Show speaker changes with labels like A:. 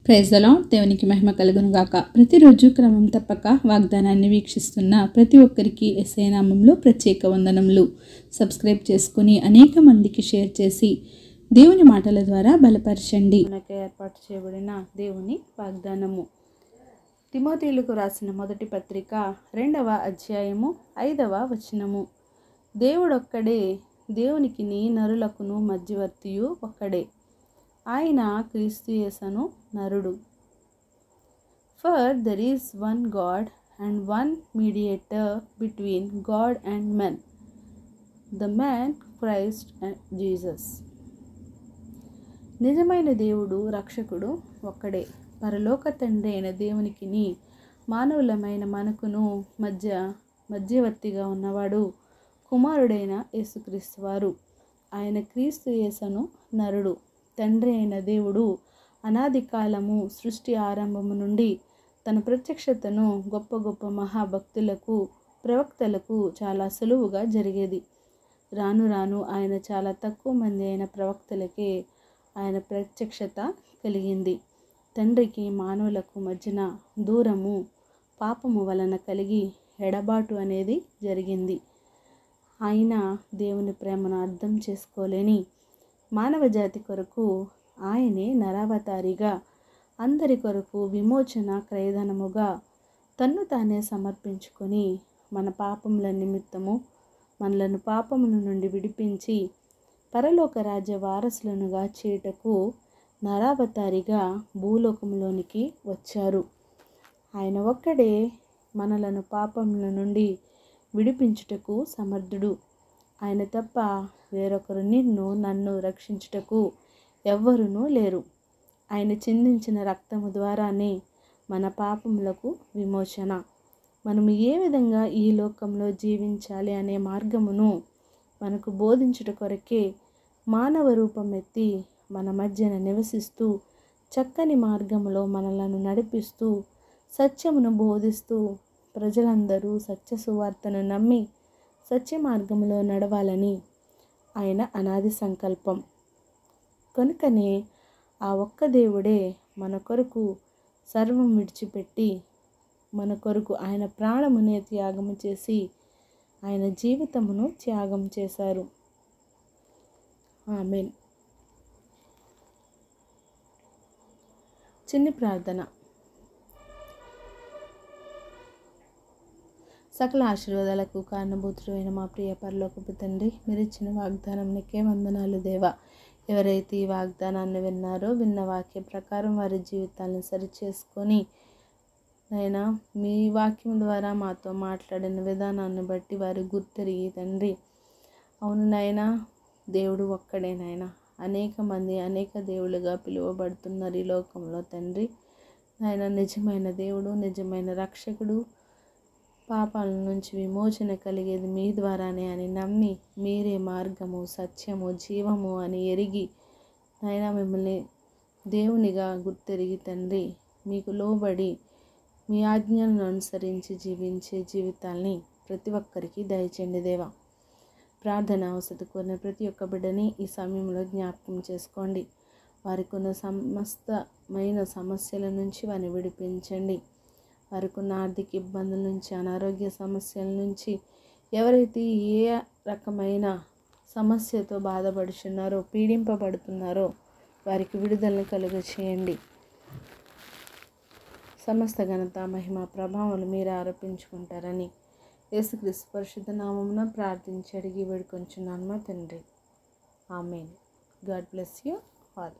A: Praise the lord. దేవునికి మహిమ కలుగును గాక. ప్రతిరోజు క్రమం తప్పక వాగ్దానాన్ని వీక్షిస్తున్న ప్రతి ఒక్కరికి యేసయ్య నామములో ప్రత్యేక వందనములు. సబ్స్క్రైబ్ చేసుకుని అనేక మందికి షేర్ చేసి దేవుని మాటల ద్వారా బలపరచండి. మనకు ఏర్పాటు చేయబడిన దేవుని వాగ్దానము తిమోతీయులకు రాసిన మొదటి పత్రిక 2వ అధ్యాయము 5వ వచనము. దేవుడొక్కడే, దేవునికిని నరులకును మధ్యవర్తియు ఒక్కడే, ఆయన క్రీస్తు యేసును నరుడు. For there is one God and one mediator between God and men, the man Christ Jesus. నిజమైన దేవుడు రక్షకుడు ఒక్కడే, పరలోక తండ్రి అయిన దేవునికిని మానవులమైన మనకును మధ్యవర్తిగా ఉన్నవాడు కుమారుడైన యేసుక్రీస్తు వారు. ఆయన క్రీస్తు యేసును నరుడు. తండ్రి అయిన దేవుడు అనాది కాలము సృష్టి ఆరంభము నుండి తన ప్రత్యక్షతను గొప్ప గొప్ప మహాభక్తులకు ప్రవక్తలకు చాలా సులువుగా జరిగేది. రాను రాను ఆయన చాలా తక్కువ మంది అయిన ప్రవక్తలకే ఆయన ప్రత్యక్షత కలిగింది. తండ్రికి మానవులకు మధ్యన దూరము పాపము వలన కలిగి ఎడబాటు అనేది జరిగింది. ఆయన దేవుని ప్రేమను అర్థం చేసుకోలేని మానవ జాతి కొరకు ఆయనే నరావతారిగా అందరి కొరకు విమోచన క్రయధనముగా తన్ను తానే సమర్పించుకొని మన పాపముల నిమిత్తము మనలను పాపముల నుండి విడిపించి పరలోక రాజ్య వారసులనుగా చేయుటకు నరావతారిగా భూలోకంలోనికి వచ్చారు. ఆయన ఒక్కడే మనలను పాపముల నుండి విడిపించుటకు సమర్థుడు. ఆయన తప్ప వేరొకరు నన్ను రక్షించుటకు ఎవ్వరునూ లేరు. ఆయన చిందించిన రక్తము ద్వారానే మన పాపములకు విమోచన. మనము ఏ విధంగా ఈ లోకంలో జీవించాలి అనే మార్గమును మనకు బోధించుట కొరకే మానవ రూపం ఎత్తి మన మధ్యన నివసిస్తూ చక్కని మార్గములో మనలను నడిపిస్తూ సత్యమును బోధిస్తూ ప్రజలందరూ సత్య సువార్తను నమ్మి సత్య మార్గంలో నడవాలని ఆయన అనాది సంకల్పం. కనుకనే ఆ ఒక్క దేవుడే మన కొరకు సర్వం విడిచిపెట్టి మన కొరకు ఆయన ప్రాణమునే త్యాగము చేసి ఆయన జీవితమును త్యాగం చేశారు. ఆమేన్. చిన్ని ప్రార్థన. సకల ఆశీర్వాదాలకు కారణభూతుడు అయిన మా ప్రియ పరలోకపు తండ్రి, మీరు ఇచ్చిన వాగ్దానం నీకే వందనాలు దేవా. ఎవరైతే ఈ వాగ్దానాన్ని విన్నారో విన్న వాక్య ప్రకారం వారి జీవితాలను సరిచేసుకొని నైనా మీ వాక్యం ద్వారా మాతో మాట్లాడిన విధానాన్ని బట్టి వారు గుర్తెరిగి తండ్రి, అవును నాయనా దేవుడు ఒక్కడే నాయనా, అనేక మంది అనేక దేవుళ్ళుగా పిలువబడుతున్నారు ఈ లోకంలో తండ్రి. నాయనా నిజమైన దేవుడు, నిజమైన రక్షకుడు, పాపాల నుంచి విమోచన కలిగేది మీ ద్వారానే అని నమ్మి మీరే మార్గము సత్యము జీవము అని ఎరిగి నాయనా మిమ్మల్ని దేవునిగా గుర్తెరిగి తండ్రి మీకు లోబడి మీ ఆజ్ఞలను అనుసరించి జీవించే జీవితాల్ని ప్రతి ఒక్కరికి దయచేయండి దేవా. ప్రార్థన అవసరం కోరిన ప్రతి ఒక్క బిడ్డని ఈ సమయంలో జ్ఞాపకం చేసుకోండి. వారికి ఉన్న సమస్తమైన సమస్యల నుంచి వారిని విడిపించండి. వారికి ఉన్న ఆర్థిక ఇబ్బందుల నుంచి, అనారోగ్య సమస్యల నుంచి, ఎవరైతే ఏ రకమైన సమస్యతో బాధపడుచున్నారో పీడింపబడుతున్నారో వారికి విడుదలను కలుగ చేయండి. సమస్త ఘనత మహిమ ప్రభావాలు మీరు ఆరోపించుకుంటారని యేసుక్రీస్తు పరిశుద్ధ నామమున ప్రార్థించి అడిగి వేడుకొంచున్నాను మా తండ్రి. Amen. God bless you all.